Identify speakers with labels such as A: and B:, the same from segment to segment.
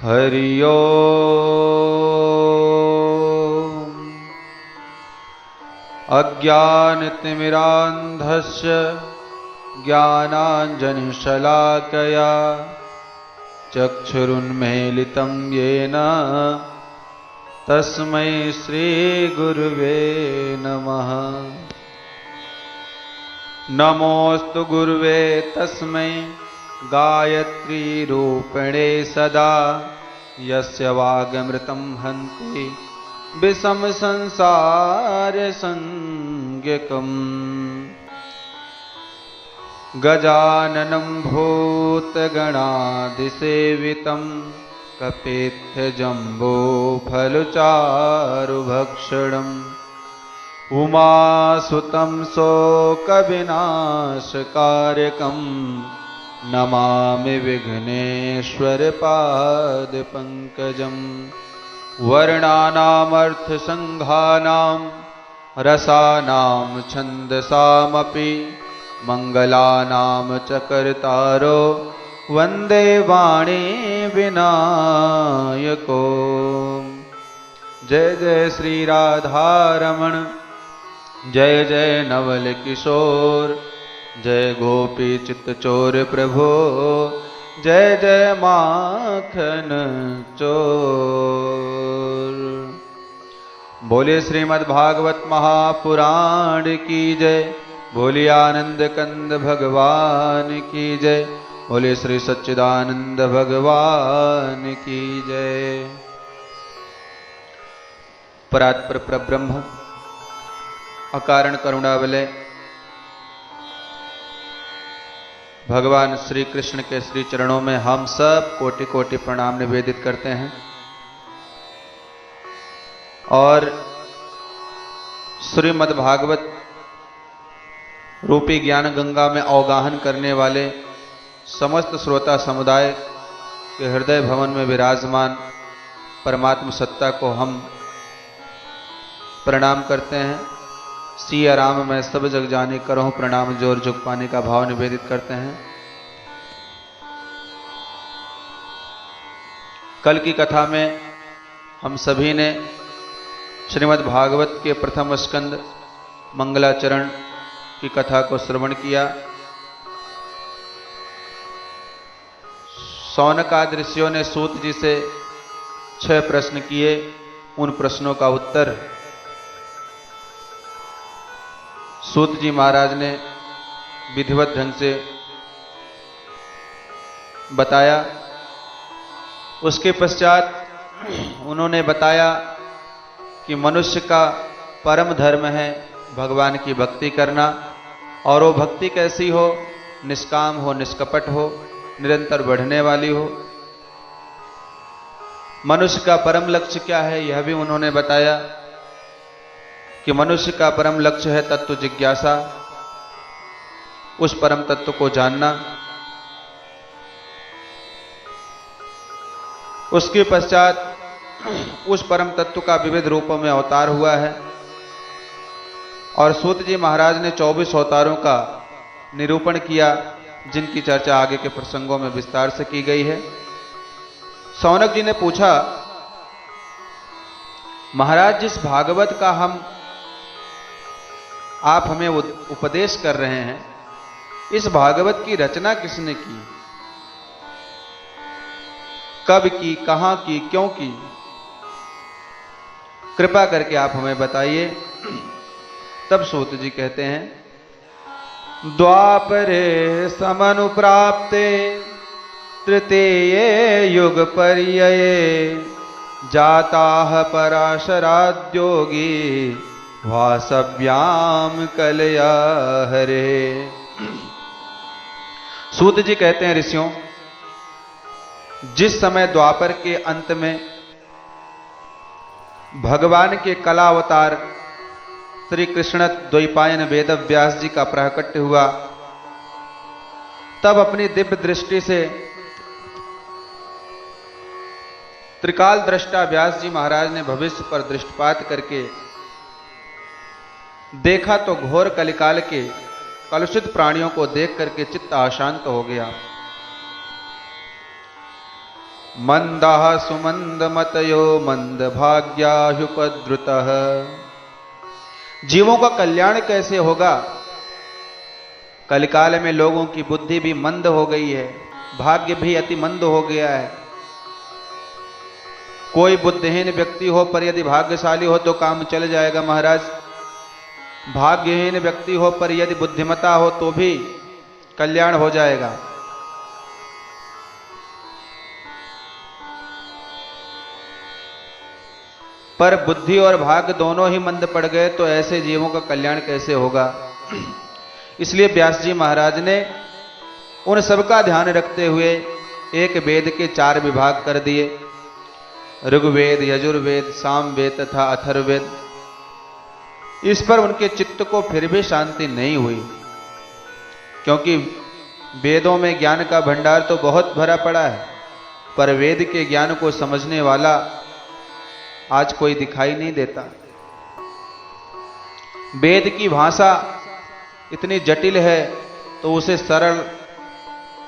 A: हरि ओम। अज्ञानतिमिरान्धस्य ज्ञानाञ्जनशलाकया चक्षुरुन्मीलितं येन तस्मै श्रीगुरुवे नमः। नमोऽस्तु गुरुवे तस्मै गायत्री रूपिणे सदा यस्य वागमृतं हन्ति विषम संसार संज्ञकम्। गजाननं भूतगणादिसेवितं कपित्थजम्बूफलचारुभक्षणम् उमासुतं शोकविनाशकारकं नमामि विघ्नेश्वरपादपङ्कजम्। वर्णानामर्थसङ्घानां रसानां छन्दसामपि मङ्गलानां च कर्तारो वन्दे वाणी विनायको। जय जय श्री राधारमण, जय जय नवल किशोर, जय गोपी चित्तचोर प्रभो, जय जय माखन चोर। बोले श्रीमद् भागवत महापुराण की जय, बोले आनंद कंद भगवान की जय, बोले श्री सच्चिदानंद भगवान की जय। परात्पर परब्रह्म अकारण करुणावलय भगवान श्री कृष्ण के श्री चरणों में हम सब कोटि कोटि प्रणाम निवेदित करते हैं और श्रीमद् भागवत रूपी ज्ञान गंगा में अवगाहन करने वाले समस्त श्रोता समुदाय के हृदय भवन में विराजमान परमात्म सत्ता को हम प्रणाम करते हैं। सिया राम मैं सब जग जाने करहूं प्रणाम, जोर जुग पाने का भाव निवेदित करते हैं। कल की कथा में हम सभी ने श्रीमद् भागवत के प्रथम स्कंद मंगलाचरण की कथा को श्रवण किया। शौनकादि ऋषियों ने सूत जी से 6 प्रश्न किए। उन प्रश्नों का उत्तर सूत जी महाराज ने विधिवत ढंग से बताया। उसके पश्चात उन्होंने बताया कि मनुष्य का परम धर्म है भगवान की भक्ति करना, और वो भक्ति कैसी हो, निष्काम हो, निष्कपट हो, निरंतर बढ़ने वाली हो। मनुष्य का परम लक्ष्य क्या है यह भी उन्होंने बताया कि मनुष्य का परम लक्ष्य है तत्व जिज्ञासा, उस परम तत्व को जानना। उसके पश्चात उस परम तत्व का विविध रूपों में अवतार हुआ है और सूत जी महाराज ने 24 अवतारों का निरूपण किया, जिनकी चर्चा आगे के प्रसंगों में विस्तार से की गई है। शौनक जी ने पूछा, महाराज जिस भागवत का आप हमें उपदेश कर रहे हैं, इस भागवत की रचना किसने की, कब की, कहां की, क्यों की? कृपा करके आप हमें बताइए। तब सूत जी कहते हैं, द्वापरे समनुप्राप्ते तृतीये युग पर्यये जाताः पराशराद्योगी वासव्याम कलया हरे। सूत जी कहते हैं, ऋषियों, जिस समय द्वापर के अंत में भगवान के कला अवतार श्री कृष्ण द्वैपायन वेद व्यास जी का प्राकट्य हुआ, तब अपनी दिव्य दृष्टि से त्रिकाल दृष्टा व्यास जी महाराज ने भविष्य पर दृष्टिपात करके देखा तो घोर कलिकाल के कलुषित प्राणियों को देख करके चित्त अशांत हो गया। मंदाः सुमंदमतयो मंदभाग्याह्युपद्रुतः। जीवों का कल्याण कैसे होगा? कलिकाल में लोगों की बुद्धि भी मंद हो गई है, भाग्य भी अति मंद हो गया है। कोई बुद्धिहीन व्यक्ति हो पर यदि भाग्यशाली हो तो काम चल जाएगा महाराज। भाग्यहीन व्यक्ति हो पर यदि बुद्धिमता हो तो भी कल्याण हो जाएगा। पर बुद्धि और भाग्य दोनों ही मंद पड़ गए तो ऐसे जीवों का कल्याण कैसे होगा? इसलिए व्यास जी महाराज ने उन सबका ध्यान रखते हुए एक वेद के 4 विभाग कर दिए, ऋग्वेद, यजुर्वेद, सामवेद तथा अथर्ववेद। इस पर उनके चित्त को फिर भी शांति नहीं हुई, क्योंकि वेदों में ज्ञान का भंडार तो बहुत भरा पड़ा है, पर वेद के ज्ञान को समझने वाला आज कोई दिखाई नहीं देता। वेद की भाषा इतनी जटिल है तो उसे सरल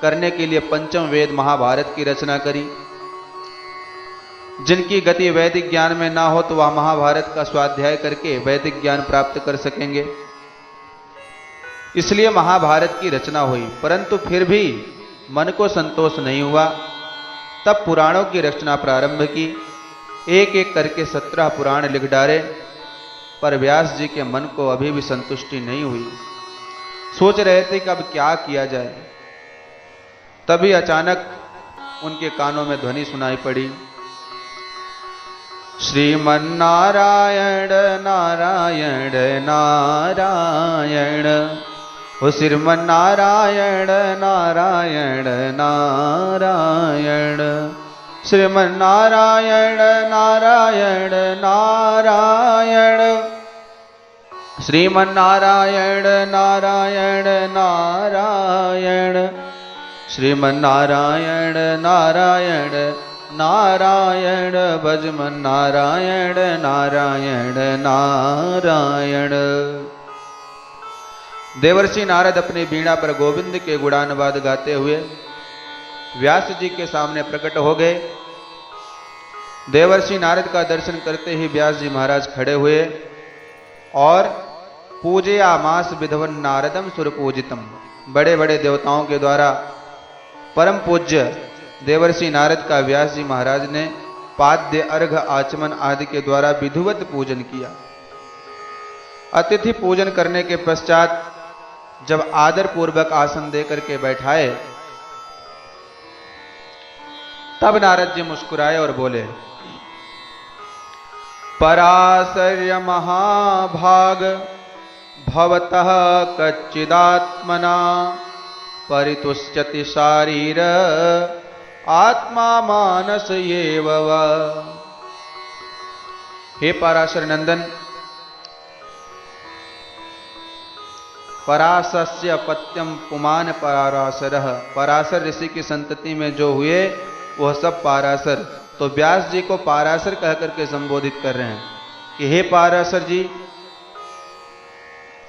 A: करने के लिए पंचम वेद महाभारत की रचना करी। जिनकी गति वैदिक ज्ञान में ना हो तो वह महाभारत का स्वाध्याय करके वैदिक ज्ञान प्राप्त कर सकेंगे। इसलिए महाभारत की रचना हुई, परंतु फिर भी मन को संतोष नहीं हुआ। तब पुराणों की रचना प्रारंभ की, एक एक करके 17 पुराण लिख डाले, पर व्यास जी के मन को अभी भी संतुष्टि नहीं हुई। सोच रहे थे कि अब क्या किया जाए। तभी अचानक उनके कानों में ध्वनि सुनाई पड़ी, श्रीमन्नारायण नारायण नारायण, हो श्रीमन्नारायण नारायण नारायण, श्रीमन्नारायण नारायण नारायण, श्रीमन्नारायण नारायण नारायण, श्रीमन्नारायण नारायण नारायण, भजमन्नारायण नारायण नारायण। देवर्षि नारद अपनी बीणा पर गोविंद के गुणानुवाद गाते हुए व्यास जी के सामने प्रकट हो गए। देवर्षि नारद का दर्शन करते ही व्यास जी महाराज खड़े हुए और पूजयामास विधवन नारदम सुरपूजितम। बड़े बड़े देवताओं के द्वारा परम पूज्य देवर्षि नारद का व्यास जी महाराज ने पाद्य, अर्घ, आचमन आदि के द्वारा विधिवत पूजन किया। अतिथि पूजन करने के पश्चात जब आदर पूर्वक आसन देकर के बैठाए, तब नारद जी मुस्कुराए और बोले, पराशर्य महाभाग भवतः कच्चिदात्मना परितुष्यति शारीर आत्मा मानस येव वा। हे पराशर नंदन, पराशस्य पत्यम पुमान पराशरः, पराशर ऋषि की संतति में जो हुए वह सब पाराशर। तो व्यास जी को पाराशर कह करके संबोधित कर रहे हैं कि हे पाराशर जी,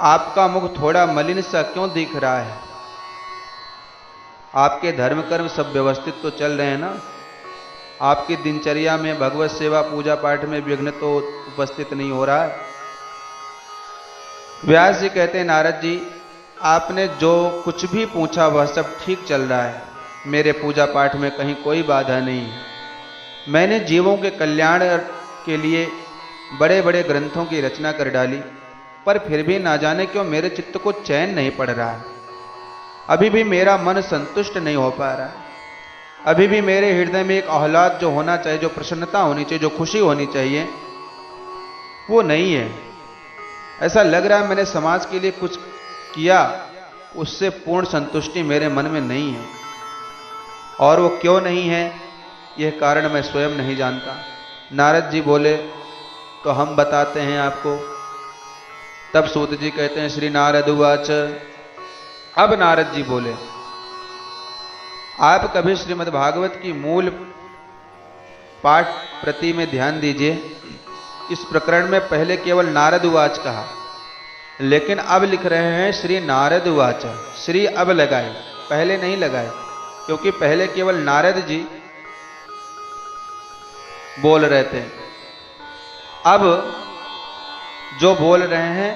A: आपका मुख थोड़ा मलिन सा क्यों दिख रहा है? आपके धर्म कर्म सब व्यवस्थित तो चल रहे हैं ना? आपकी दिनचर्या में भगवत सेवा पूजा पाठ में विघ्न तो उपस्थित नहीं हो रहा है? व्यास जी कहते हैं, नारद जी, आपने जो कुछ भी पूछा वह सब ठीक चल रहा है। मेरे पूजा पाठ में कहीं कोई बाधा नहीं है। मैंने जीवों के कल्याण के लिए बड़े बड़े ग्रंथों की रचना कर डाली, पर फिर भी ना जाने क्यों मेरे चित्त को चैन नहीं पड़ रहा है। अभी भी मेरा मन संतुष्ट नहीं हो पा रहा है। अभी भी मेरे हृदय में एक आह्लाद जो होना चाहिए, जो प्रसन्नता होनी चाहिए, जो खुशी होनी चाहिए, वो नहीं है। ऐसा लग रहा है मैंने समाज के लिए कुछ किया, उससे पूर्ण संतुष्टि मेरे मन में नहीं है। और वो क्यों नहीं है, यह कारण मैं स्वयं नहीं जानता। नारद जी बोले, तो हम बताते हैं आपको। तब सूत जी कहते हैं, श्री नारद उवाच। अब नारद जी बोले, आप कभी श्रीमद् भागवत की मूल पाठ प्रति में ध्यान दीजिए। इस प्रकरण में पहले केवल नारद उवाच कहा, लेकिन अब लिख रहे हैं श्री नारद उवाच। श्री अब लगाए, पहले नहीं लगाए, क्योंकि पहले केवल नारद जी बोल रहे थे। अब जो बोल रहे हैं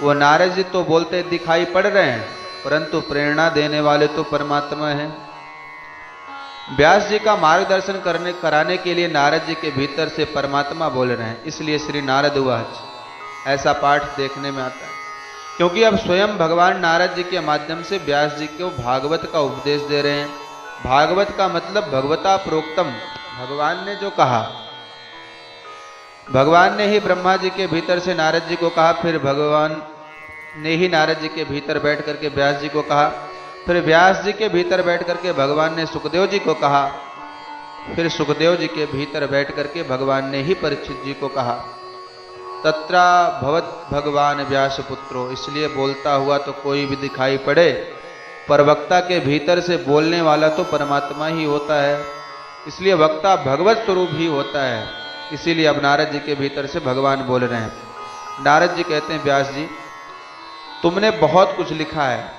A: वो नारद जी तो बोलते दिखाई पड़ रहे हैं, परंतु प्रेरणा देने वाले तो परमात्मा हैं। व्यास जी का मार्गदर्शन कराने के लिए नारद जी के भीतर से परमात्मा बोल रहे हैं, इसलिए श्री नारद उवाच ऐसा पाठ देखने में आता है। क्योंकि अब स्वयं भगवान नारद जी के माध्यम से व्यास जी को भागवत का उपदेश दे रहे हैं। भागवत का मतलब भगवता प्रोक्तम, भगवान ने जो कहा। भगवान ने ही ब्रह्मा जी के भीतर से नारद जी को कहा, फिर भगवान ने ही नारद जी के भीतर बैठ करके व्यास जी को कहा, फिर व्यास जी के भीतर बैठ करके भगवान ने सुखदेव जी को कहा, फिर सुखदेव जी के भीतर बैठ करके भगवान ने ही परीक्षित जी को कहा। तत्रा भवत भगवान व्यास पुत्रो, इसलिए बोलता हुआ तो कोई भी दिखाई पड़े, पर वक्ता के भीतर से बोलने वाला तो परमात्मा ही होता है, इसलिए वक्ता भगवत स्वरूप ही होता है। इसीलिए अब नारद जी के भीतर से भगवान बोल रहे हैं। नारद जी कहते हैं व्यास जी तुमने बहुत कुछ लिखा है,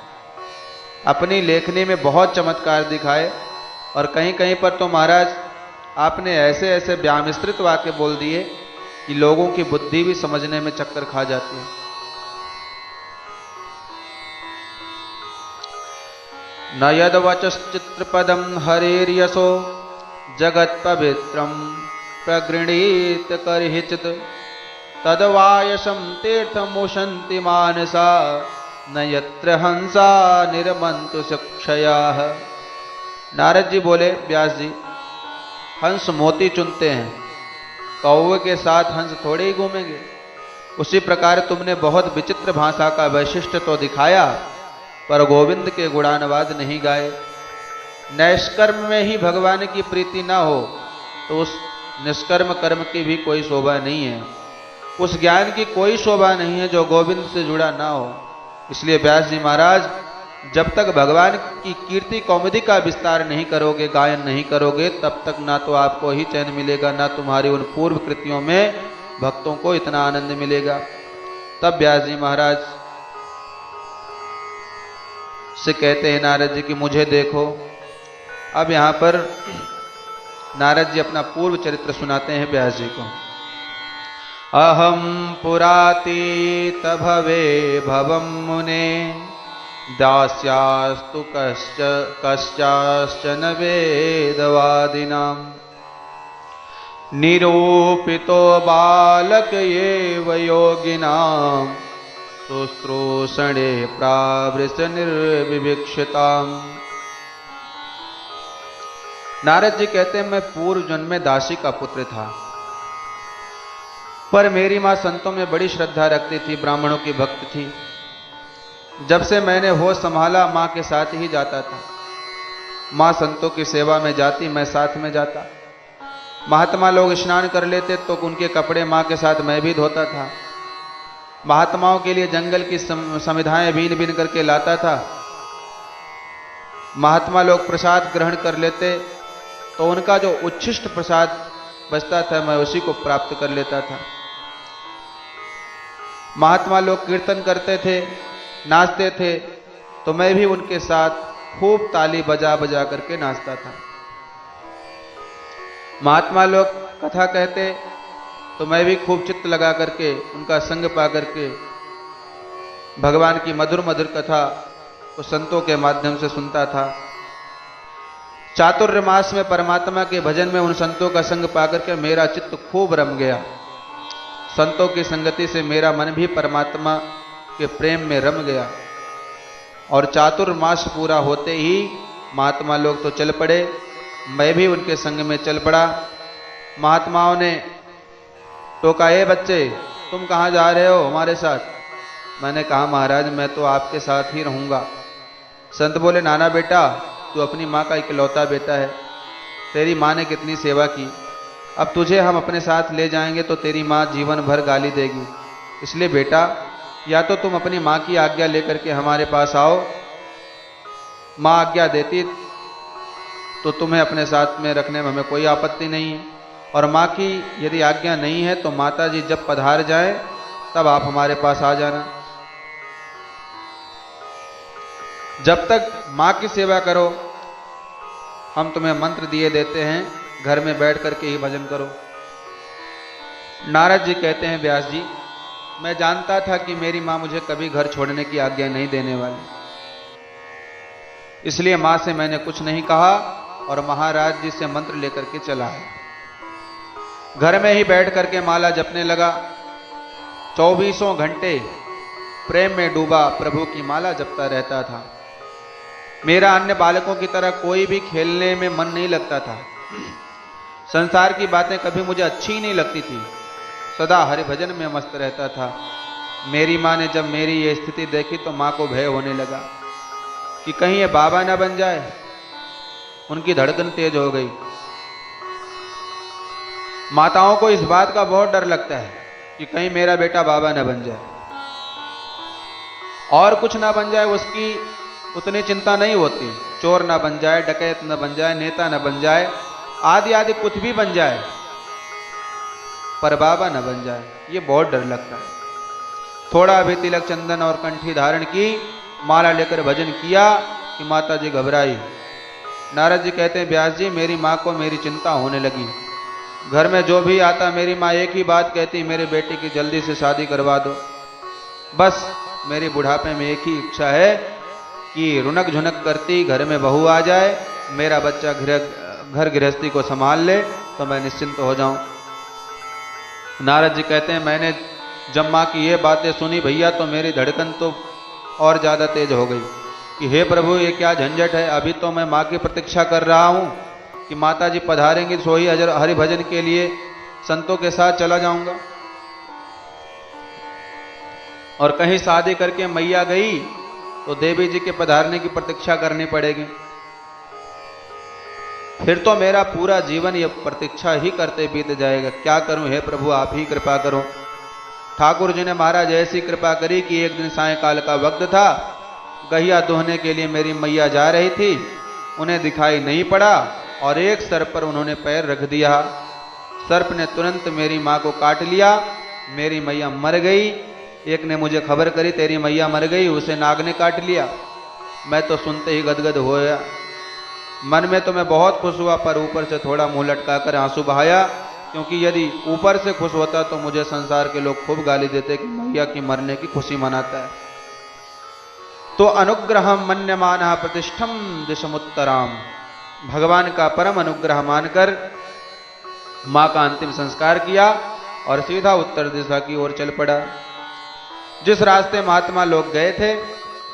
A: अपनी लेखनी में बहुत चमत्कार दिखाए, और कहीं कहीं पर तो महाराज आपने ऐसे ऐसे व्यामिश्रित वाक्य बोल दिए कि लोगों की बुद्धि भी समझने में चक्कर खा जाती है। न यद वचश्चित्रपदम हरेर्यशो जगत पवित्रम प्रगृणीत करहिचित तदवायसम तीर्थमुशन्ति मानसा न यत्र हंसा निर्मंतु शिक्षयाः। नारद जी बोले व्यास जी हंस मोती चुनते हैं, कौवे के साथ हंस थोड़े ही घूमेंगे। उसी प्रकार तुमने बहुत विचित्र भाषा का वैशिष्ट तो दिखाया, पर गोविंद के गुणानुवाद नहीं गाए। नैष्कर्म में ही भगवान की प्रीति ना हो तो उस निष्कर्म कर्म की भी कोई शोभा नहीं है, उस ज्ञान की कोई शोभा नहीं है जो गोविंद से जुड़ा ना हो। इसलिए व्यास जी महाराज जब तक भगवान की कीर्ति कौमुदी का विस्तार नहीं करोगे, गायन नहीं करोगे, तब तक ना तो आपको ही चैन मिलेगा, ना तुम्हारी उन पूर्व कृतियों में भक्तों को इतना आनंद मिलेगा। तब व्यास जी महाराज से कहते हैं नारद जी कि मुझे देखो। अब यहां पर नारद जी अपना पूर्व चरित्र सुनाते हैं व्यास जी को। अहम पुरातीत भवे भवम मुने दास्यास्तु कश्चाश्चन वेदवादिनां निरूपितो बालक एव योगिनां शुश्रूषणे प्रावृष निर्विवक्षिताम्। नारद जी कहते हैं मैं पूर्व जन्म में दासी का पुत्र था, पर मेरी मां संतों में बड़ी श्रद्धा रखती थी, ब्राह्मणों की भक्त थी। जब से मैंने होश संभाला मां के साथ ही जाता था। मां संतों की सेवा में जाती, मैं साथ में जाता। महात्मा लोग स्नान कर लेते तो उनके कपड़े मां के साथ मैं भी धोता था। महात्माओं के लिए जंगल की समिधाएं बीन बीन करके लाता था। महात्मा लोग प्रसाद ग्रहण कर लेते तो उनका जो उच्छिष्ट प्रसाद बचता था मैं उसी को प्राप्त कर लेता था। महात्मा लोग कीर्तन करते थे, नाचते थे, तो मैं भी उनके साथ खूब ताली बजा बजा करके नाचता था। महात्मा लोग कथा कहते तो मैं भी खूब चित्त लगा करके उनका संग पा करके भगवान की मधुर मधुर कथा को संतों के माध्यम से सुनता था। चातुर्य मास में परमात्मा के भजन में उन संतों का संग पाकर के मेरा चित्त खूब रम गया। संतों की संगति से मेरा मन भी परमात्मा के प्रेम में रम गया। और चातुर्मास पूरा होते ही महात्मा लोग तो चल पड़े, मैं भी उनके संग में चल पड़ा। महात्माओं ने टोका, ए बच्चे तुम कहाँ जा रहे हो हमारे साथ? मैंने कहा महाराज मैं तो आपके साथ ही रहूंगा। संत बोले नाना बेटा तू अपनी माँ का इकलौता बेटा है, तेरी माँ ने कितनी सेवा की, अब तुझे हम अपने साथ ले जाएंगे तो तेरी माँ जीवन भर गाली देगी। इसलिए बेटा या तो तुम अपनी माँ की आज्ञा लेकर के हमारे पास आओ, माँ आज्ञा देती तो तुम्हें अपने साथ में रखने में हमें कोई आपत्ति नहीं है, और माँ की यदि आज्ञा नहीं है तो माता जी जब पधार जाए तब आप हमारे पास आ जाना। जब तक माँ की सेवा करो हम तुम्हें मंत्र दिए देते हैं घर में बैठ करके ही भजन करो। नारद जी कहते हैं, व्यास जी, मैं जानता था कि मेरी मां मुझे कभी घर छोड़ने की आज्ञा नहीं देने वाली, इसलिए मां से मैंने कुछ नहीं कहा और महाराज जी से मंत्र लेकर के चला आया। घर में ही बैठ करके माला जपने लगा। 24 घंटे प्रेम में डूबा प्रभु की माला जपता रहता था। मेरा अन्य बालकों की तरह कोई भी खेलने में मन नहीं लगता था। संसार की बातें कभी मुझे अच्छी ही नहीं लगती थी। सदा हरि भजन में मस्त रहता था। मेरी माँ ने जब मेरी ये स्थिति देखी तो माँ को भय होने लगा कि कहीं ये बाबा ना बन जाए। उनकी धड़कन तेज हो गई। माताओं को इस बात का बहुत डर लगता है कि कहीं मेरा बेटा बाबा ना बन जाए, और कुछ ना बन जाए उसकी उतनी चिंता नहीं होती। चोर ना बन जाए, डकैत ना बन जाए, नेता ना बन जाए, आदि आदि कुछ भी बन जाए, पर बाबा ना बन जाए, ये बहुत डर लगता है। थोड़ा भी तिलक चंदन और कंठी धारण की, माला लेकर भजन किया कि माता जी घबराई। नारद जी कहते हैं, व्यास जी, मेरी माँ को मेरी चिंता होने लगी। घर में जो भी आता मेरी माँ एक ही बात कहती, मेरे बेटे की जल्दी से शादी करवा दो। बस मेरी बुढ़ापे में एक ही इच्छा है कि रुनक झुनक करती घर में बहू आ जाए, मेरा बच्चा घर गृहस्थी को संभाल ले तो मैं निश्चिंत हो जाऊं। नारद जी कहते हैं, मैंने जब माँ की ये बातें सुनी भैया तो मेरी धड़कन तो और ज्यादा तेज हो गई कि हे प्रभु, ये क्या झंझट है। अभी तो मैं माँ की प्रतीक्षा कर रहा हूं कि माता जी पधारेंगी, सो ही हरि भजन के लिए संतों के साथ चला जाऊंगा। और कहीं शादी करके मैया गई तो देवी जी के पधारने की प्रतीक्षा करनी पड़ेगी। फिर तो मेरा पूरा जीवन ये प्रतीक्षा ही करते बीत जाएगा। क्या करूं हे प्रभु, आप ही कृपा करो। ठाकुर जी ने महाराज ऐसी कृपा करी कि एक दिन सायंकाल का वक्त था, गहिया दोहने के लिए मेरी मैया जा रही थी, उन्हें दिखाई नहीं पड़ा और एक सर्प पर उन्होंने पैर रख दिया। सर्प ने तुरंत मेरी माँ को काट लिया, मेरी मैया मर गई। एक ने मुझे खबर करी, तेरी मैया मर गई, उसे नाग ने काट लिया। मैं तो सुनते ही गदगद हो गया। मन में तो मैं बहुत खुश हुआ, पर ऊपर से थोड़ा मुंह लटका कर आंसू बहाया, क्योंकि यदि ऊपर से खुश होता तो मुझे संसार के लोग खूब गाली देते कि मैया की मरने की खुशी मनाता है। तो अनुग्रहम मन्यमानः प्रतिष्ठम दिशमुत्तराम, भगवान का परम अनुग्रह मानकर मां का अंतिम संस्कार किया और सीधा उत्तर दिशा की ओर चल पड़ा। जिस रास्ते महात्मा लोग गए थे,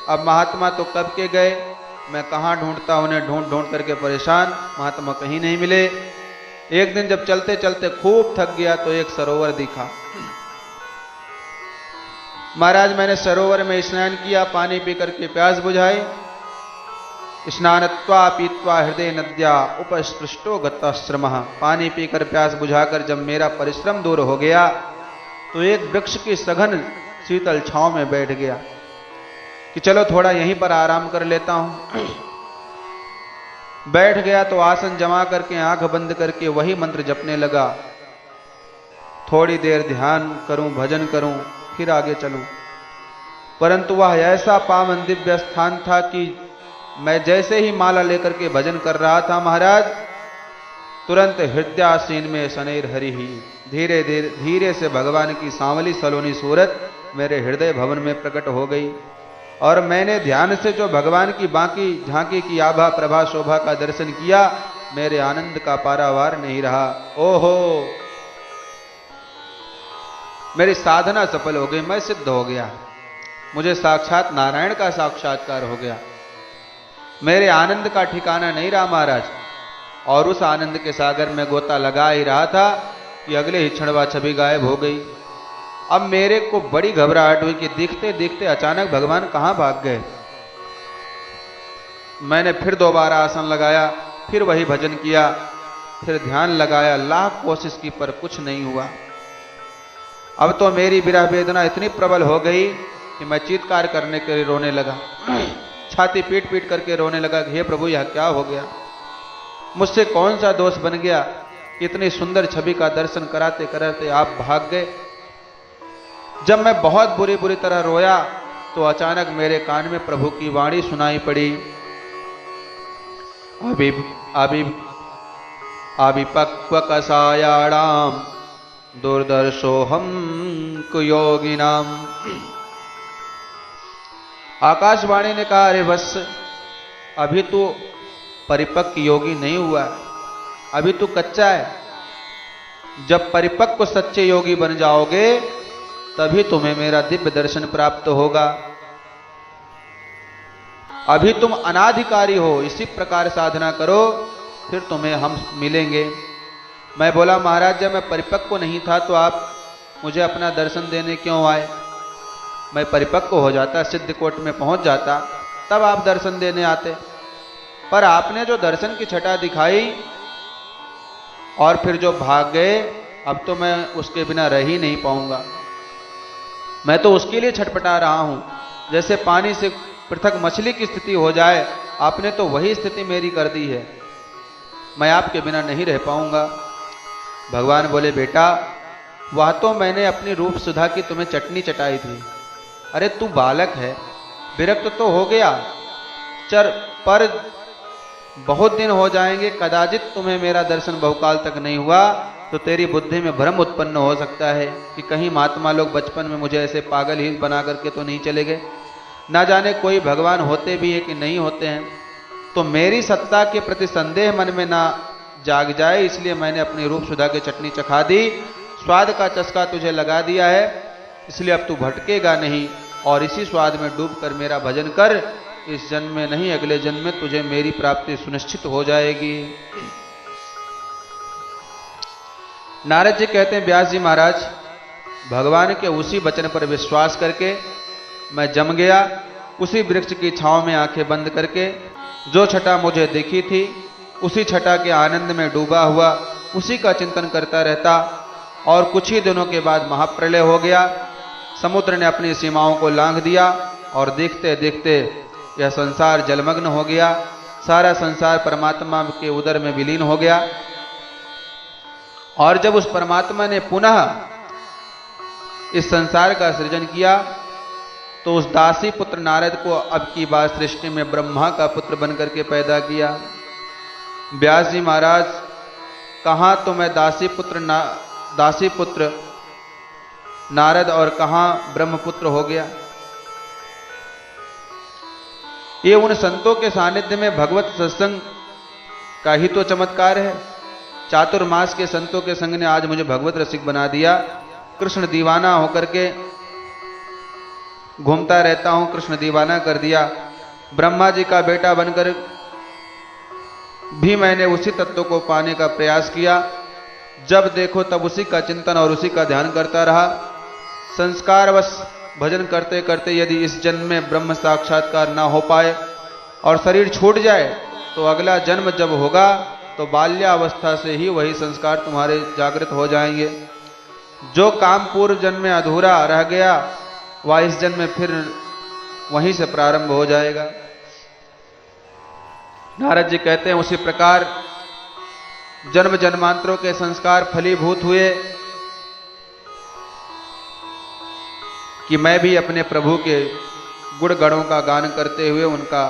A: अब महात्मा तो कब के गए, मैं कहां ढूंढता, उन्हें ढूंढ ढूंढ करके परेशान, महात्मा कहीं नहीं मिले। एक दिन जब चलते चलते खूब थक गया तो एक सरोवर दिखा। महाराज, मैंने सरोवर में स्नान किया, पानी पी करके प्यास बुझाई। स्नानत्वा पीत्वा हृदय नद्या उपस्पृष्टो गताश्रमः, पानी पीकर प्यास बुझाकर जब मेरा परिश्रम दूर हो गया तो एक वृक्ष की सघन शीतल छांव में बैठ गया कि चलो थोड़ा यहीं पर आराम कर लेता हूं। बैठ गया तो आसन जमा करके आंख बंद करके वही मंत्र जपने लगा। थोड़ी देर ध्यान करूं, भजन करूं, फिर आगे चलूं। परंतु वह ऐसा पावन दिव्य स्थान था कि मैं जैसे ही माला लेकर के भजन कर रहा था महाराज, तुरंत हृदयासीन में शनैर हरि ही धीरे धीरे धीरे से भगवान की सांवली सलोनी सूरत मेरे हृदय भवन में प्रकट हो गई। और मैंने ध्यान से जो भगवान की बाकी झांकी की आभा प्रभा शोभा का दर्शन किया, मेरे आनंद का पारावार नहीं रहा। ओहो, मेरी साधना सफल हो गई, मैं सिद्ध हो गया, मुझे साक्षात नारायण का साक्षात्कार हो गया। मेरे आनंद का ठिकाना नहीं रहा महाराज। और उस आनंद के सागर में गोता लगा ही रहा था कि अगले ही क्षण वह छवि गायब हो गई। अब मेरे को बड़ी घबराहट हुई कि देखते देखते अचानक भगवान कहां भाग गए। मैंने फिर दोबारा आसन लगाया, फिर वही भजन किया, फिर ध्यान लगाया, लाख कोशिश की पर कुछ नहीं हुआ। अब तो मेरी विरह वेदना इतनी प्रबल हो गई कि मैं चीत्कार करने के लिए रोने लगा, छाती पीट पीट करके रोने लगा कि हे प्रभु, यह क्या हो गया, मुझसे कौन सा दोष बन गया, इतनी सुंदर छवि का दर्शन कराते कराते आप भाग गए। जब मैं बहुत बुरी बुरी तरह रोया तो अचानक मेरे कान में प्रभु की वाणी सुनाई पड़ी, अभी अभी अविपक्व कसायाणाम दुर्दर्शोहम कुयोगिनाम। आकाशवाणी ने कहा, अरे वत्स, अभी तू परिपक्व योगी नहीं हुआ, अभी तू कच्चा है। जब परिपक्व सच्चे योगी बन जाओगे तभी तुम्हें मेरा दिव्य दर्शन प्राप्त होगा। अभी तुम अनाधिकारी हो, इसी प्रकार साधना करो, फिर तुम्हें हम मिलेंगे। मैं बोला, महाराज जब मैं परिपक्व नहीं था तो आप मुझे अपना दर्शन देने क्यों आए? मैं परिपक्व हो जाता, सिद्ध कोट में पहुंच जाता, तब आप दर्शन देने आते। पर आपने जो दर्शन की छटा दिखाई और फिर जो भाग गए, अब तो मैं उसके बिना रह ही नहीं पाऊंगा। मैं तो उसके लिए छटपटा रहा हूं, जैसे पानी से पृथक मछली की स्थिति हो जाए, आपने तो वही स्थिति मेरी कर दी है। मैं आपके बिना नहीं रह पाऊंगा। भगवान बोले, बेटा वह तो मैंने अपनी रूप सुधा की तुम्हें चटनी चटाई थी। अरे तू बालक है, विरक्त तो हो गया, पर बहुत दिन हो जाएंगे, कदाचित तुम्हें मेरा दर्शन बहुकाल तक नहीं हुआ तो तेरी बुद्धि में भ्रम उत्पन्न हो सकता है कि कहीं महात्मा लोग बचपन में मुझे ऐसे पागल ही बना करके तो नहीं चले गए। ना जाने कोई भगवान होते भी है कि नहीं होते हैं। तो मेरी सत्ता के प्रति संदेह मन में ना जाग जाए, इसलिए मैंने अपनी रूप सुधा की चटनी चखा दी, स्वाद का चस्का तुझे लगा दिया है, इसलिए अब तू भटकेगा नहीं और इसी स्वाद में डूब कर मेरा भजन कर। इस जन्म में नहीं, अगले जन्म में तुझे मेरी प्राप्ति सुनिश्चित हो जाएगी। नारद जी कहते हैं, व्यास जी महाराज, भगवान के उसी वचन पर विश्वास करके मैं जम गया। उसी वृक्ष की छांव में आंखें बंद करके जो छटा मुझे दिखी थी, उसी छटा के आनंद में डूबा हुआ उसी का चिंतन करता रहता। और कुछ ही दिनों के बाद महाप्रलय हो गया। समुद्र ने अपनी सीमाओं को लांघ दिया और देखते देखते यह संसार जलमग्न हो गया। सारा संसार परमात्मा के उदर में विलीन हो गया। और जब उस परमात्मा ने पुनः इस संसार का सृजन किया तो उस दासी पुत्र नारद को अब की बार सृष्टि में ब्रह्मा का पुत्र बनकर के पैदा किया। व्यास जी महाराज, कहां तो मैं दासी पुत्र नारद और कहां ब्रह्मपुत्र हो गया। ये उन संतों के सानिध्य में भगवत सत्संग का ही तो चमत्कार है। चातुर्मास के संतों के संग ने आज मुझे भगवत रसिक बना दिया। कृष्ण दीवाना होकर के घूमता रहता हूं, कृष्ण दीवाना कर दिया। ब्रह्मा जी का बेटा बनकर भी मैंने उसी तत्व को पाने का प्रयास किया। जब देखो तब उसी का चिंतन और उसी का ध्यान करता रहा। संस्कारवश भजन करते करते यदि इस जन्म में ब्रह्म साक्षात्कार ना हो पाए और शरीर छूट जाए तो अगला जन्म जब होगा तो बाल्यावस्था से ही वही संस्कार तुम्हारे जागृत हो जाएंगे। जो काम पूर्व जन्म में अधूरा रह गया वह इस जन्म में फिर वहीं से प्रारंभ हो जाएगा। नारद जी कहते हैं, उसी प्रकार जन्म जन्मांतरों के संस्कार फलीभूत हुए कि मैं भी अपने प्रभु के गुण गणों का गान करते हुए उनका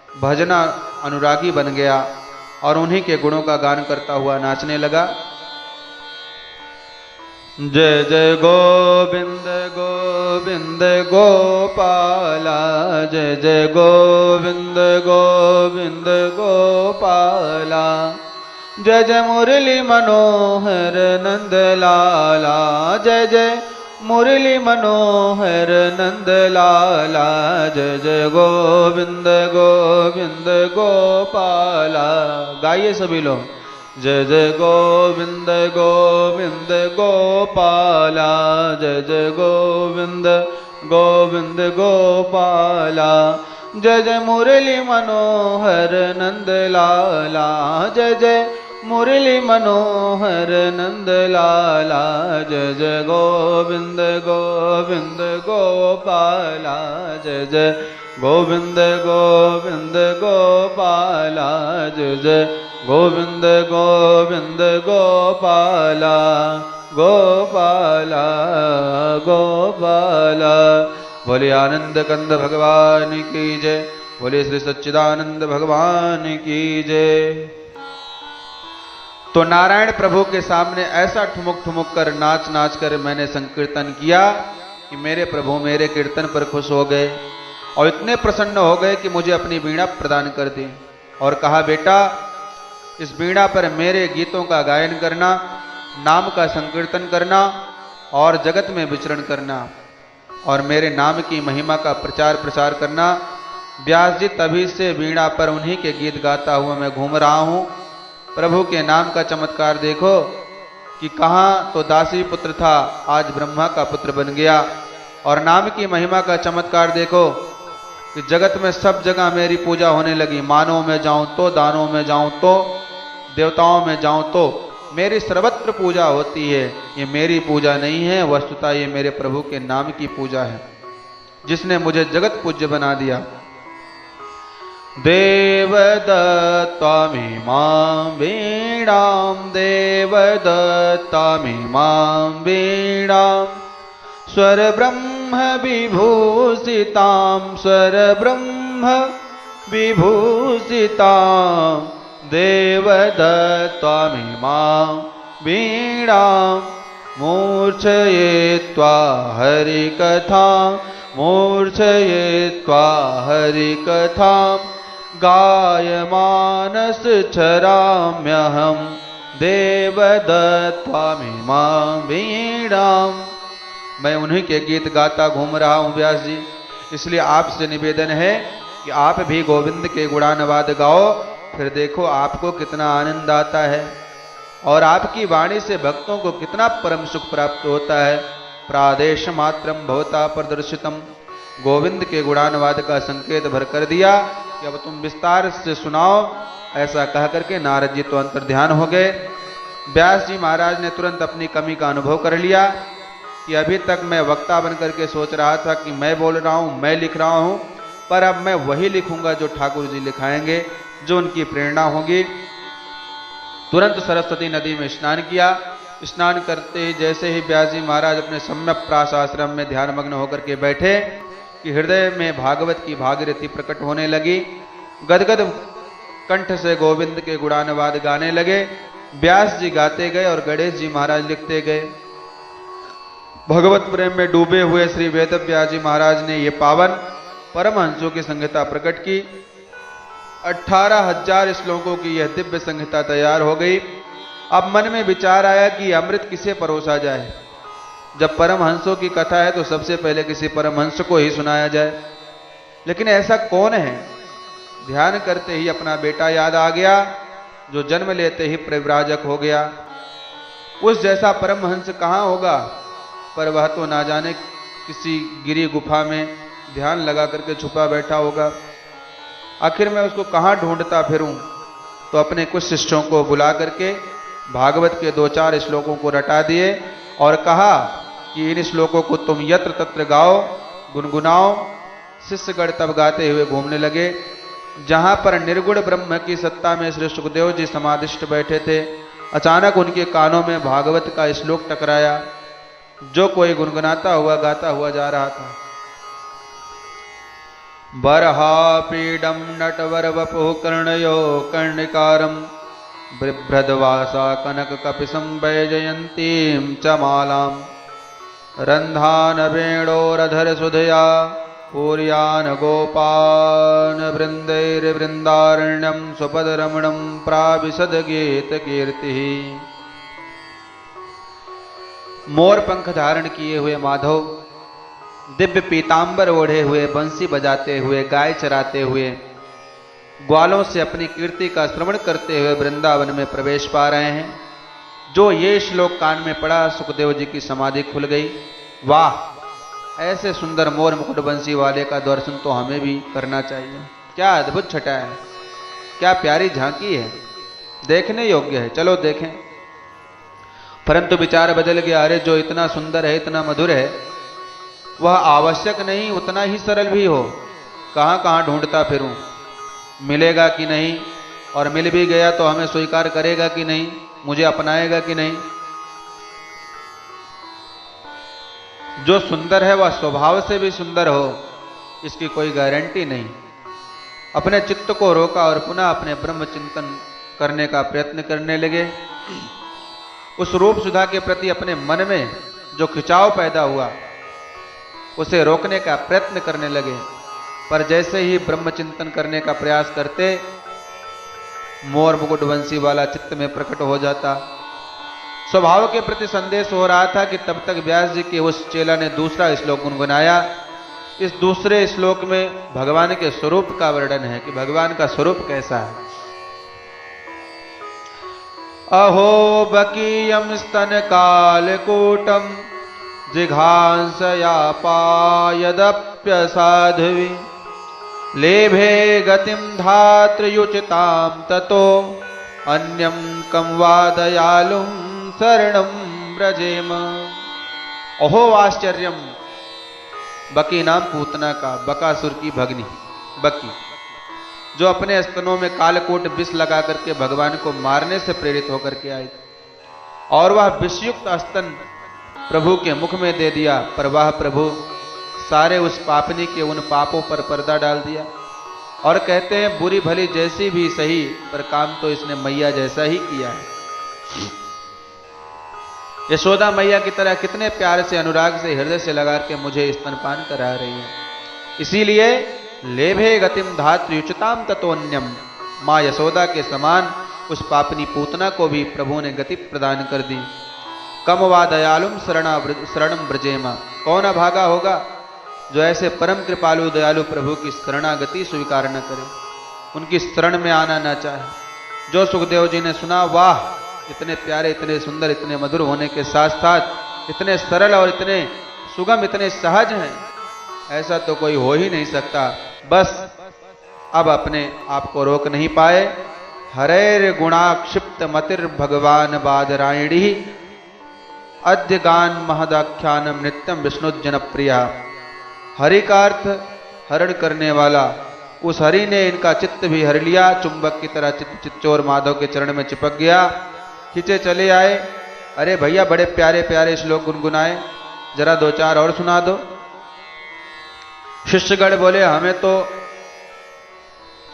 A: भजना अनुरागी बन गया और उन्हीं के गुणों का गान करता हुआ नाचने लगा। जय जय गोविंद गोविंद गोपाला, जय जय गोविंद गोविंद गोपाला, जय जय मुरली मनोहर नंद लाला, जय जय मुरली मनोहर नंद लाला, जय जय गोविंद गोविंद गोपाला। गाइए सभी लोग, जय जय गोविंद गोविंद गोपाला, जय जय गोविंद गोविंद गोपाला, जय जय मुरली मनोहर नंद लाला, जय जय मुरली मनोहर नंद लाला, जय जय गोविंद गोविंद गोपाला, जय जय गोविंद गोविंद गोपाला, जय जय गोविंद गोविंद गोपाला, गोपाला गोपाला। बोले आनंद कंद भगवान की जय, बोले श्री सच्चिदानंद भगवान की जय। तो नारायण प्रभु के सामने ऐसा ठुमुक ठुमुक कर नाच नाच कर मैंने संकीर्तन किया कि मेरे प्रभु मेरे कीर्तन पर खुश हो गए और इतने प्रसन्न हो गए कि मुझे अपनी वीणा प्रदान कर दी और कहा, बेटा इस वीणा पर मेरे गीतों का गायन करना, नाम का संकीर्तन करना और जगत में विचरण करना और मेरे नाम की महिमा का प्रचार प्रसार करना। व्यास जी, तभी से वीणा पर उन्हीं के गीत गाता हुआ मैं घूम रहा हूं। प्रभु के नाम का चमत्कार देखो कि कहाँ तो दासी पुत्र था, आज ब्रह्मा का पुत्र बन गया। और नाम की महिमा का चमत्कार देखो कि जगत में सब जगह मेरी पूजा होने लगी। मानव में जाऊं तो, दानों में जाऊं तो, देवताओं में जाऊं तो मेरी सर्वत्र पूजा होती है। ये मेरी पूजा नहीं है, वस्तुतः ये मेरे प्रभु के नाम की पूजा है, जिसने मुझे जगत पूज्य बना दिया। देवदत्तामिमां वीणां, देवदत्तामिमां वीणां, स्वरब्रह्म विभूषितां, स्वरब्रह्म विभूषितां, देवदत्तामिमां वीणां, मूर्छयित्वा हरिकथां, मूर्छयित्वा हरिकथां, गायमानस चराम्यहं, देवदत्तामिमां वीणां। मैं उन्हीं के गीत गाता घूम रहा हूँ व्यास जी, इसलिए आपसे निवेदन है कि आप भी गोविंद के गुणानुवाद गाओ, फिर देखो आपको कितना आनंद आता है और आपकी वाणी से भक्तों को कितना परम सुख प्राप्त होता है। प्रादेश मात्रम भवता प्रदर्शितम, गोविंद के गुणानुवाद का संकेत भर कर दिया कि अब तुम विस्तार से सुनाओ। ऐसा कह करके नारद जी तो अंतर्ध्यान हो गए। व्यास जी महाराज ने तुरंत अपनी कमी का अनुभव कर लिया कि अभी तक मैं वक्ता बन करके सोच रहा था कि मैं बोल रहा हूँ, मैं लिख रहा हूँ, पर अब मैं वही लिखूंगा जो ठाकुर जी लिखाएंगे, जो उनकी प्रेरणा होगी। तुरंत सरस्वती नदी में स्नान किया। स्नान करते ही जैसे ही व्यास जी महाराज अपने सम्यक प्रास आश्रम में ध्यानमग्न होकर के बैठे कि हृदय में भागवत की भागीरथी प्रकट होने लगी। गदगद कंठ से गोविंद के गुणानुवाद गाने लगे। व्यास जी गाते गए और गणेश जी महाराज लिखते गए। भगवत प्रेम में डूबे हुए श्री वेद व्यास जी महाराज ने ये पावन परमहंसों की संहिता प्रकट की। 18,000 श्लोकों की यह दिव्य संहिता तैयार हो गई। अब मन में विचार आया कि अमृत किसे परोसा जाए। जब परमहंसों की कथा है तो सबसे पहले किसी परमहंस को ही सुनाया जाए, लेकिन ऐसा कौन है? ध्यान करते ही अपना बेटा याद आ गया, जो जन्म लेते ही परिव्राजक हो गया। उस जैसा परमहंस कहाँ होगा? पर वह तो ना जाने किसी गिरी गुफा में ध्यान लगा करके छुपा बैठा होगा। आखिर मैं उसको कहाँ ढूंढता फिरूं? तो अपने कुछ शिष्यों को बुला करके भागवत के 2-4 श्लोकों को रटा दिए और कहा कि इन श्लोकों को तुम यत्र तत्र गाओ, गुनगुनाओ। शिष्यगण तब गाते हुए घूमने लगे। जहां पर निर्गुण ब्रह्म की सत्ता में श्री सुखदेव जी समाधिष्ट बैठे थे, अचानक उनके कानों में भागवत का श्लोक टकराया, जो कोई गुनगुनाता हुआ गाता हुआ जा रहा था। बर्हापीडम नटवर वपुः कर्णयो कर्णिकारम, बिभ्रद्वासा कनक कपिशं वैजयन्तीं च मालां, रन्धान वेणोरधर सुधया पूर्यान गोपान वृन्दैर्वृन्दारण्यं स्वपदरमणं प्राविशद गीत कीर्तिः। मोर पंख धारण किए हुए माधव दिव्य पीतांबर ओढ़े हुए, बंसी बजाते हुए, गाय चराते हुए, ग्वालों से अपनी कीर्ति का श्रवण करते हुए वृंदावन में प्रवेश पा रहे हैं। जो ये श्लोक कान में पड़ा, सुखदेव जी की समाधि खुल गई। वाह, ऐसे सुंदर मोर मुकुट बंसी वाले का दर्शन तो हमें भी करना चाहिए। क्या अद्भुत छटा है, क्या प्यारी झांकी है, देखने योग्य है। चलो देखें। परंतु विचार बदल गया। अरे जो इतना सुंदर है, इतना मधुर है, वह आवश्यक नहीं उतना ही सरल भी हो। कहां कहां ढूंढता फिरूं, मिलेगा कि नहीं, और मिल भी गया तो हमें स्वीकार करेगा कि नहीं, मुझे अपनाएगा कि नहीं। जो सुंदर है वह स्वभाव से भी सुंदर हो, इसकी कोई गारंटी नहीं। अपने चित्त को रोका और पुनः अपने ब्रह्म चिंतन करने का प्रयत्न करने लगे। उस रूप सुधा के प्रति अपने मन में जो खिंचाव पैदा हुआ उसे रोकने का प्रयत्न करने लगे, पर जैसे ही ब्रह्म चिंतन करने का प्रयास करते मोर मुकुट वंशी वाला चित्त में प्रकट हो जाता। स्वभाव के प्रति संदेश हो रहा था कि तब तक व्यास जी के उस चेला ने दूसरा श्लोक गुनगुनाया। इस दूसरे श्लोक में भगवान के स्वरूप का वर्णन है कि भगवान का स्वरूप कैसा है। अहो बकीयम स्तन कालकूटम जिघांसया पायदप्य साध्वी लेभे गतिम धात्रयुचिताम ततो अन्यम कम वादयालुम शरणम ब्रजेम। अहो आश्चर्यम, बकी नाम पूतना का, बकासुर की भगनी बकी, जो अपने स्तनों में कालकोट विष लगा करके भगवान को मारने से प्रेरित होकर के आई, और वह विषयुक्त स्तन प्रभु के मुख में दे दिया, पर वह प्रभु सारे उस पापनी के उन पापों पर पर्दा डाल दिया। और कहते हैं बुरी भली जैसी भी सही, पर काम तो इसने मैया जैसा ही किया है। यशोदा मैया की तरह कितने प्यार से अनुराग से हृदय से लगा के मुझे स्तनपान करा रही है। इसीलिए लेभे गतिम धात्र्युचिताम ततोन्यम, माँ यशोदा के समान उस पापनी पूतना को भी प्रभु ने गति प्रदान कर दी। कम वा दयालुम शरणम ब्रजेमा, कौन अभागा होगा जो ऐसे परम कृपालु दयालु प्रभु की शरणागति स्वीकार न करे, उनकी शरण में आना न चाहे। जो सुखदेव जी ने सुना, वाह इतने प्यारे, इतने सुंदर, इतने मधुर होने के साथ साथ इतने सरल और इतने सुगम, इतने सहज हैं, ऐसा तो कोई हो ही नहीं सकता। बस अब अपने आप को रोक नहीं पाए। हरेर गुणाक्षिप्त मतिर भगवान बादरायणी अद्य गान महदाख्यानम नित्यम विष्णु जनप्रिया। हरि का अर्थ हरण करने वाला, उस हरि ने इनका चित्त भी हर लिया। चुंबक की तरह चित्त चित्चोर माधव के चरण में चिपक गया, खींचे चले आए। अरे भैया बड़े प्यारे प्यारे श्लोक गुनगुनाए, जरा दो चार और सुना दो। शिष्यगण बोले हमें तो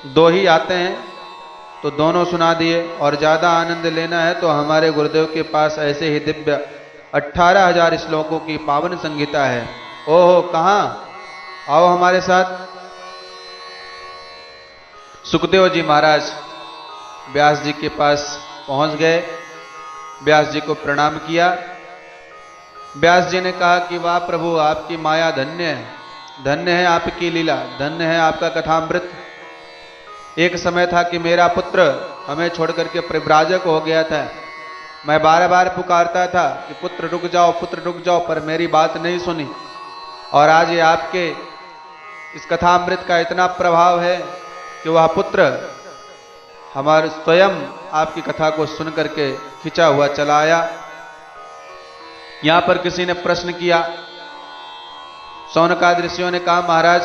A: दो ही आते हैं, तो दोनों सुना दिए। और ज्यादा आनंद लेना है तो हमारे गुरुदेव के पास ऐसे ही दिव्य 18,000 श्लोकों की पावन संगीता है। ओहो, कहाँ, आओ हमारे साथ। सुखदेव जी महाराज व्यास जी के पास पहुंच गए, व्यास जी को प्रणाम किया। व्यास जी ने कहा कि वाह प्रभु, आपकी माया धन्य है, धन्य है आपकी लीला, धन्य है आपका कथामृत। एक समय था कि मेरा पुत्र हमें छोड़ करके परिव्राजक हो गया था। मैं बार बार पुकारता था कि पुत्र रुक जाओ, पुत्र रुक जाओ, पर मेरी बात नहीं सुनी। और आज ये आपके इस कथामृत का इतना प्रभाव है कि वह पुत्र हमारे स्वयं आपकी कथा को सुन करके खिंचा हुआ चला आया। यहां पर किसी ने प्रश्न किया, शौनकादि ऋषियों ने कहा महाराज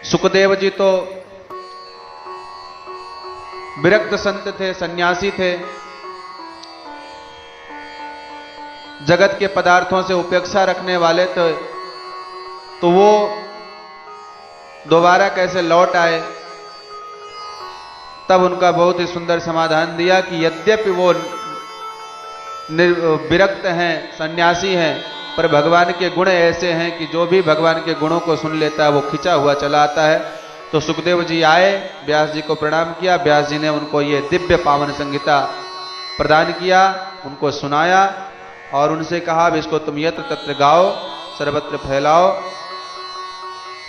A: सुखदेव जी तो विरक्त संत थे, सन्यासी थे, जगत के पदार्थों से उपेक्षा रखने वाले थे, तो वो दोबारा कैसे लौट आए? तब उनका बहुत ही सुंदर समाधान दिया कि यद्यपि वो विरक्त हैं, सन्यासी हैं, पर भगवान के गुण ऐसे हैं कि जो भी भगवान के गुणों को सुन लेता है वो खिंचा हुआ चला आता है। तो सुखदेव जी आए, व्यास जी को प्रणाम किया, व्यास जी ने उनको ये दिव्य पावन संगीता प्रदान किया, उनको सुनाया और उनसे कहा अब इसको तुम यत्र तत्र गाओ, सर्वत्र फैलाओ।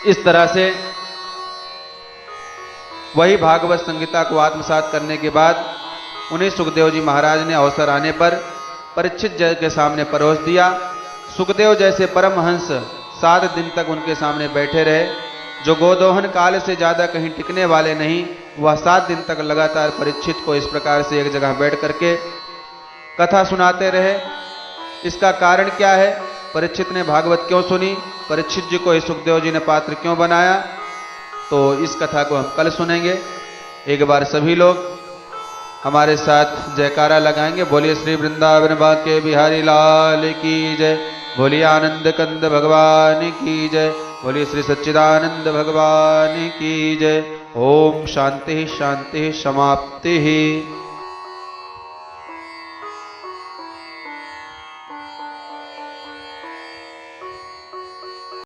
A: इस तरह से वही भागवत संगीता को आत्मसात करने के बाद उन्हीं सुखदेव जी महाराज ने अवसर आने पर परीक्षित जी के सामने परोस दिया। सुखदेव जैसे परमहंस 7 दिन तक उनके सामने बैठे रहे, जो गोदोहन काल से ज्यादा कहीं टिकने वाले नहीं, वह 7 दिन तक लगातार परीक्षित को इस प्रकार से एक जगह बैठ करके कथा सुनाते रहे। इसका कारण क्या है? परीक्षित ने भागवत क्यों सुनी, परीक्षित जी को सुखदेव जी ने पात्र क्यों बनाया, तो इस कथा को हम कल सुनेंगे। एक बार सभी लोग हमारे साथ जयकारा लगाएंगे। बोलिए श्री वृंदावन बांके बिहारी लाल की जय, बोलिए आनंद कंद भगवान की जय, बोलिए श्री सच्चिदानंद भगवान की जय। ओम शांति शांति समाप्ति।